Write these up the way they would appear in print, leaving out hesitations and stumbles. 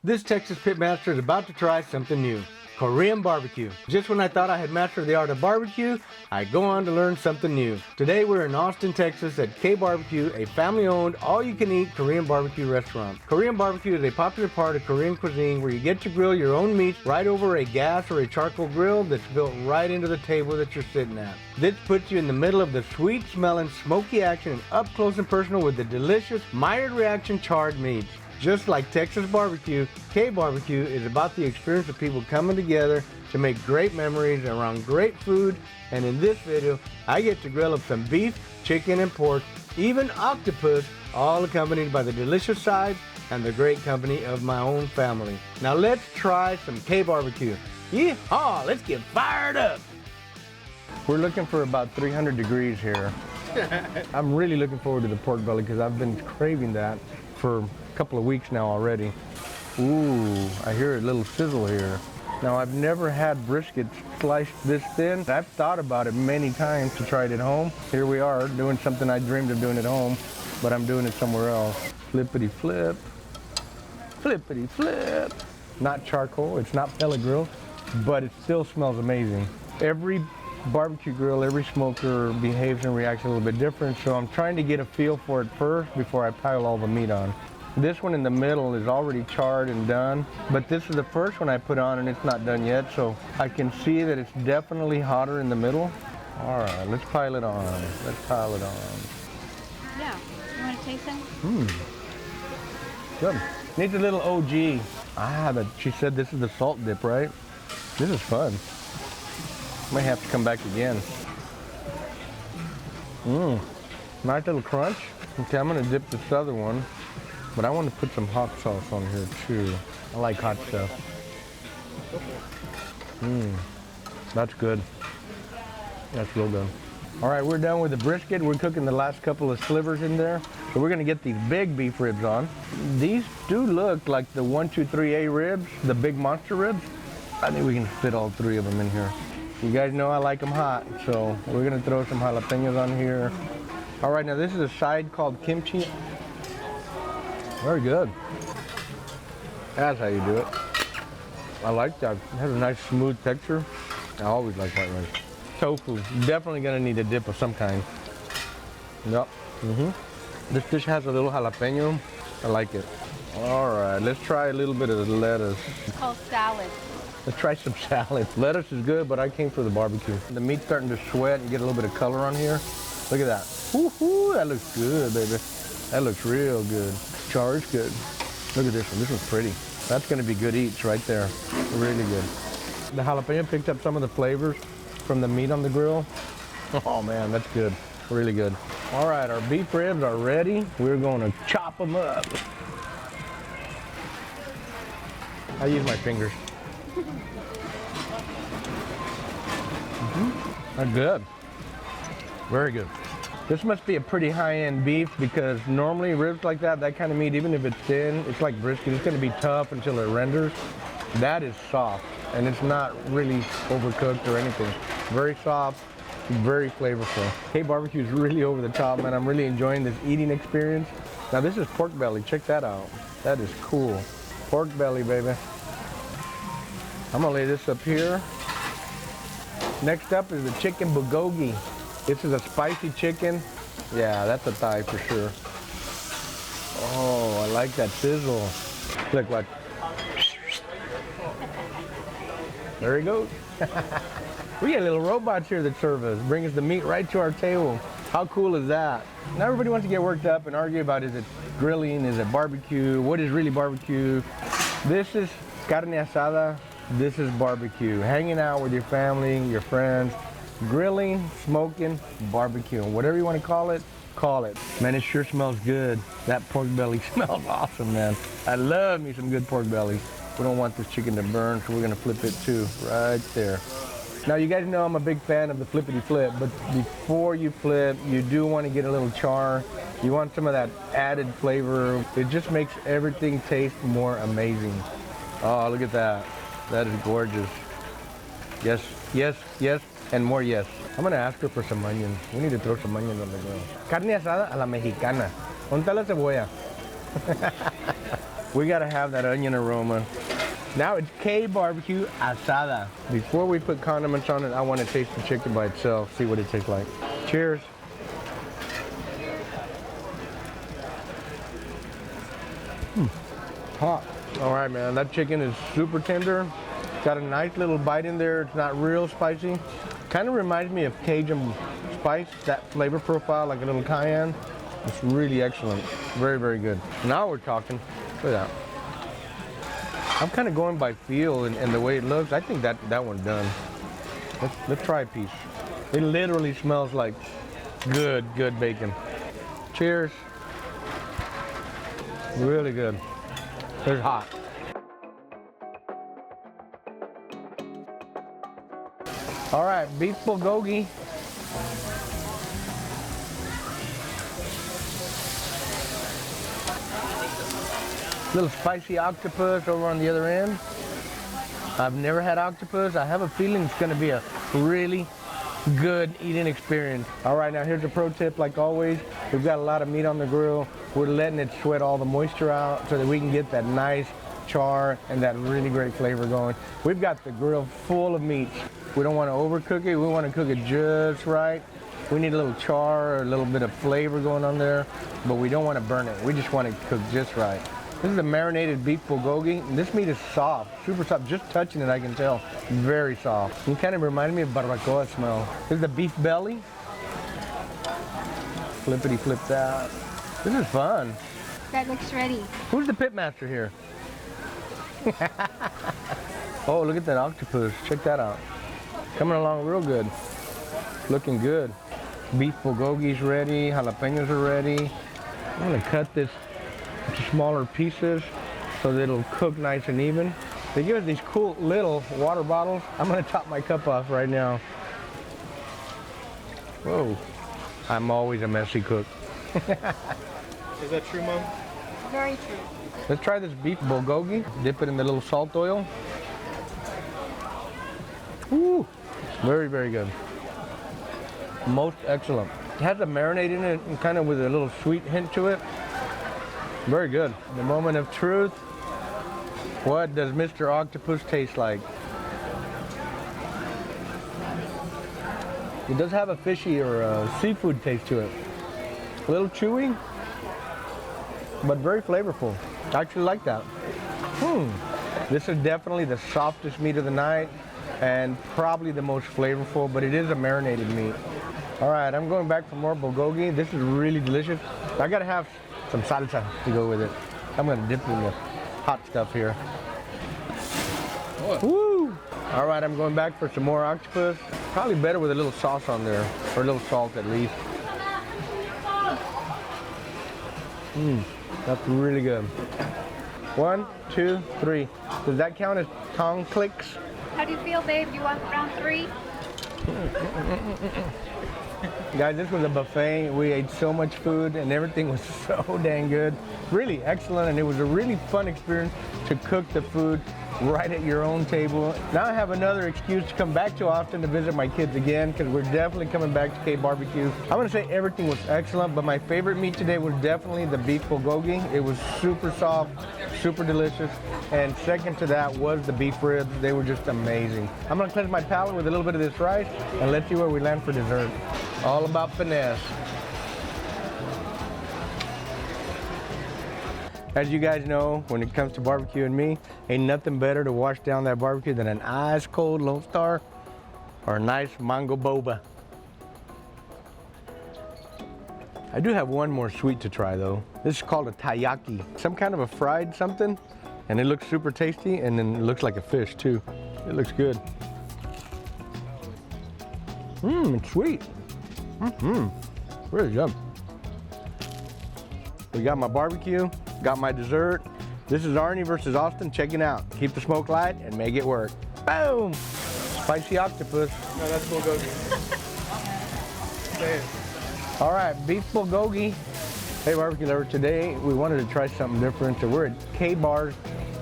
This Texas Pitmaster is about to try something new, Korean barbecue. Just when I thought I had mastered the art of barbecue, I go on to learn something new. Today we're in Austin, Texas at k-bbq, a family-owned, all-you-can-eat Korean barbecue restaurant. Korean barbecue is a popular part of Korean cuisine where you get to grill your own meats right over a gas or a charcoal grill that's built right into the table that you're sitting at. This puts you in the middle of the sweet-smelling, smoky action and up close and personal with the delicious Maillard reaction charred meats. Just like Texas BBQ, k-bbq is about the experience of people coming together to make great memories around great food, and in this video, I get to grill up some beef, chicken, and pork, even octopus, all accompanied by the delicious sides and the great company of my own family. Now let's try some k-bbq. Yeeee Haw, let's get fired up! We're looking for about 300 degrees here. I'm really looking forward to the pork belly because I've been craving that for a couple of weeks now already. Ooh, I hear a little sizzle here. Now I've never had brisket sliced this thin. I've thought about it many times to try it at home. Here we are doing something I dreamed of doing at home, but I'm doing it somewhere else. Flippity flip, flippity flip. Not charcoal, it's not pellet grill, but it still smells amazing. Every barbecue grill, every smoker behaves and reacts a little bit different, so I'm trying to get a feel for it first before I pile all the meat on. This one in the middle is already charred and done, but this is the first one I put on and it's not done yet, so I can see that it's definitely hotter in the middle. All right, let's pile it on. Let's pile it on. Yeah, you want to taste it? Good. Needs a little OG. She said this is the salt dip, right? This is fun. Might have to come back again. Nice little crunch. Okay, I'm gonna dip this other one, but I want to put some hot sauce on here too. I like hot stuff. That's good. That's real good. All right, we're done with the brisket. We're cooking the last couple of slivers in there. So we're gonna get these big beef ribs on. These do look like the 1, 2, 3A ribs, the big monster ribs. I think we can fit all 3 of them in here. You guys know I like them hot, so we're gonna throw some jalapenos on here. All right, now this is a side called kimchi. Very good. That's how you do it. I like that. It has a nice smooth texture. I always like that rice. Tofu, definitely gonna need a dip of some kind. Yep. This dish has a little jalapeno. I like it. All right, let's try a little bit of the lettuce. It's called salad. Let's try some salad. Lettuce is good, but I came for the barbecue. The meat's starting to sweat and get a little bit of color on here. Look at that. Woohoo, that looks good, baby. That looks real good. Char is good. Look at this one. This one's pretty. That's gonna be good eats right there. Really good. The jalapeno picked up some of the flavors from the meat on the grill. Oh man, that's good. Really good. All right, our beef ribs are ready. We're gonna chop them up. I use my fingers. They're good. Very good. This must be a pretty high-end beef because normally ribs like that kind of meat, even if it's thin, it's like brisket. It's going to be tough until it renders. That is soft, and it's not really overcooked or anything. Very soft, very flavorful. k-bbq is really over the top, man. I'm really enjoying this eating experience. Now this is pork belly. Check that out. That is cool. Pork belly, baby. I'm gonna lay this up here. Next up is the chicken bulgogi. This is a spicy chicken. Yeah, that's a thigh for sure. Oh, I like that sizzle. Look what. There he goes. We got little robots here that serve us, bring us the meat right to our table. How cool is that? Now everybody wants to get worked up and argue about, is it grilling, is it barbecue, what is really barbecue? This is carne asada. This is barbecue. Hanging out with your family, your friends, grilling, smoking, barbecuing. Whatever you want to call it, call it. Man, it sure smells good. That pork belly smells awesome, man. I love me some good pork belly. We don't want this chicken to burn, so we're gonna flip it too, right there. Now you guys know I'm a big fan of the flippity flip, but before you flip, you do want to get a little char. You want some of that added flavor. It just makes everything taste more amazing. Oh, look at that. That is gorgeous. Yes, yes, yes, and more yes. I'm gonna ask her for some onions. We need to throw some onions on the grill. Carne asada a la mexicana. ¿Dónde está la cebolla? We gotta have that onion aroma. Now it's KBBQ asada. Before we put condiments on it, I want to taste the chicken by itself, see what it tastes like. Cheers. Hot. All right, man, that chicken is super tender. Got a nice little bite in there. It's not real spicy. Kind of reminds me of Cajun spice, that flavor profile, like a little cayenne. It's really excellent. Very, very good. Now we're talking. Look at that. I'm kind of going by feel and the way it looks. I think that one's done. Let's try a piece. It literally smells like good bacon. Cheers. Really good. It's hot. All right, beef bulgogi. Little spicy octopus over on the other end. I've never had octopus. I have a feeling it's gonna be a really good eating experience. All right, now here's a pro tip. Like always, we've got a lot of meat on the grill. We're letting it sweat all the moisture out so that we can get that nice char and that really great flavor going. We've got the grill full of meats. We don't want to overcook it. We want to cook it just right. We need a little char or a little bit of flavor going on there, but we don't want to burn it. We just want it cooked just right. This is a marinated beef bulgogi. And this meat is soft, super soft. Just touching it, I can tell, very soft. It kind of reminded me of barbacoa smell. This is the beef belly. Flippity flip that. This is fun. That looks ready. Who's the pitmaster here? Oh, look at that octopus. Check that out. Coming along real good. Looking good. Beef bulgogi's ready. Jalapenos are ready. I'm gonna cut this into smaller pieces so that it'll cook nice and even. They give us these cool little water bottles. I'm gonna top my cup off right now. Whoa. I'm always a messy cook. Is that true, Mom? Very true. Let's try this beef bulgogi. Dip it in the little salt oil. Woo! Very, very good. Most excellent. It has a marinade in it and kind of with a little sweet hint to it. Very good. The moment of truth. What does Mr. Octopus taste like? It does have a fishy or a seafood taste to it. A little chewy, but very flavorful. I actually like that. This is definitely the softest meat of the night and probably the most flavorful, but it is a marinated meat. All right, I'm going back for more bulgogi. This is really delicious. I gotta have some salsa to go with it. I'm gonna dip it in the hot stuff here. Woo! All right, I'm going back for some more octopus. Probably better with a little sauce on there, or a little salt at least. That's really good. 1, 2, 3. Does that count as tongue clicks? How do you feel, babe? You want round 3? Guys, this was a buffet. We ate so much food and everything was so dang good. Really excellent, and it was a really fun experience to cook the food right at your own table. Now I have another excuse to come back to Austin to visit my kids again, because we're definitely coming back to KBBQ. I'm gonna say everything was excellent, but my favorite meat today was definitely the beef bulgogi. It was super soft, super delicious, and second to that was the beef ribs. They were just amazing. I'm gonna cleanse my palate with a little bit of this rice, and let's see where we land for dessert. All about finesse. As you guys know, when it comes to barbecue and me, ain't nothing better to wash down that barbecue than an ice cold Lone Star or a nice mango boba. I do have one more sweet to try though. This is called a taiyaki. Some kind of a fried something, and it looks super tasty, and then it looks like a fish too. It looks good. It's sweet. Really good. We got my barbecue. Got my dessert. This is Arnie versus Austin. Checking out. Keep the smoke light and make it work. Boom! Spicy octopus. No, that's bulgogi. Say it. All right, beef bulgogi. Hey, barbecue lover. Today we wanted to try something different. So we're at K-Bar's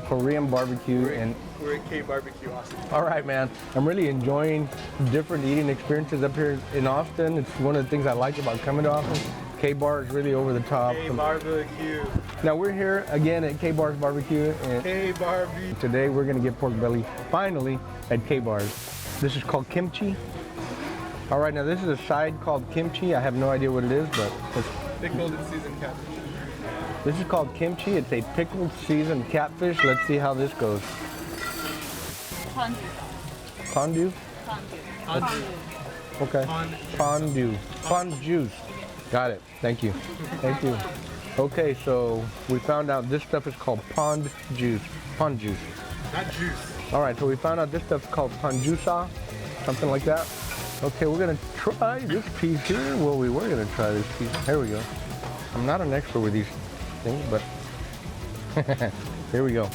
Korean barbecue, and We're at KBBQ Austin. all right, man. I'm really enjoying different eating experiences up here in Austin. It's one of the things I like about coming to Austin. K-Bar is really over the top. KBBQ. Now we're here again at K-Bar's Barbecue, and K-Barbie. today we're gonna get pork belly finally at K-Bar's. This is called kimchi. All right, now this is a side called kimchi. I have no idea what it is, but Pickled and seasoned catfish. this is called kimchi. It's a pickled seasoned catfish. Let's see how this goes. Fondue. Fondue? Okay. Fondue. Fondue. Got it. Thank you. Thank you. Okay, so we found out this stuff is called pond juice. Pond juice. Not juice. All right, so we found out this stuff's called panjusa, something like that. Okay, we're gonna try this piece here. Well, we were gonna try this piece. Here we go. I'm not an expert with these things, but here we go.